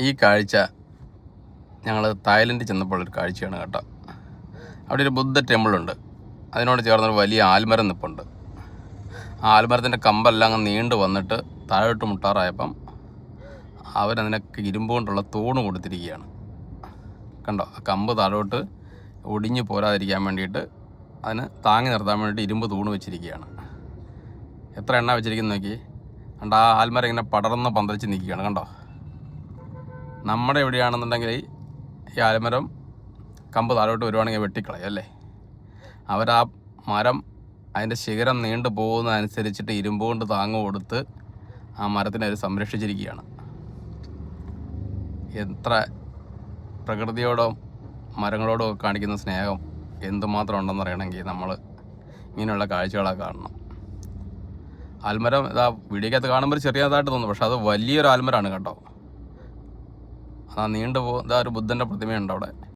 ഈ കാഴ്ച ഞങ്ങൾ തായ്ലൻഡിൽ ചെന്നപ്പോൾ ഒരു കാഴ്ചയാണ് കേട്ടോ. അവിടെ ഒരു ബുദ്ധ ടെമ്പിളുണ്ട്. അതിനോട് ചേർന്നൊരു വലിയ ആൽമരം നിൽപ്പുണ്ട്. ആ ആൽമരത്തിൻ്റെ കമ്പെല്ലാം അങ്ങ് നീണ്ടു വന്നിട്ട് താഴോട്ട് മുട്ടാറായപ്പം അവരതിനൊക്കെ ഇരുമ്പ് കൊണ്ടുള്ള തൂണ് കൊടുത്തിരിക്കുകയാണ്. കണ്ടോ, ആ കമ്പ് താഴോട്ട് ഒടിഞ്ഞു പോരാതിരിക്കാൻ വേണ്ടിയിട്ട് അതിന് താങ്ങി നിർത്താൻ വേണ്ടിയിട്ട് ഇരുമ്പ് തൂണ് വെച്ചിരിക്കുകയാണ്. എത്ര എണ്ണ വെച്ചിരിക്കുന്നു നോക്കി. കണ്ടോ, ആ ആൽമരം ഇങ്ങനെ പടർന്ന് പന്തലിച്ച് നിൽക്കുകയാണ്. കണ്ടോ, നമ്മുടെ എവിടെയാണെന്നുണ്ടെങ്കിൽ ഈ ആൽമരം കമ്പ് താഴോട്ട് വരുവാണെങ്കിൽ വെട്ടിക്കളയും അല്ലേ. അവരാ മരം അതിൻ്റെ ശിഖരം നീണ്ടു പോകുന്നതനുസരിച്ചിട്ട് ഇരുമ്പ് കൊണ്ട് താങ്ങ് കൊടുത്ത് ആ മരത്തിനെ അവർ സംരക്ഷിച്ചിരിക്കുകയാണ്. എത്ര പ്രകൃതിയോടും മരങ്ങളോടും ഒക്കെ കാണിക്കുന്ന സ്നേഹം എന്തുമാത്രം ഉണ്ടെന്ന് അറിയണമെങ്കിൽ നമ്മൾ ഇങ്ങനെയുള്ള കാഴ്ചകളൊക്കെ കാണണം. ആൽമരം ഇതാ വീഡിയോക്കകത്ത് കാണുമ്പോൾ ചെറിയതായിട്ട് തോന്നും, പക്ഷെ അത് വലിയൊരു ആൽമരമാണ് കേട്ടോ. ആ നീണ്ടു ഇതാ ഒരു ബുദ്ധൻ്റെ പ്രതിമയുണ്ട് അവിടെ.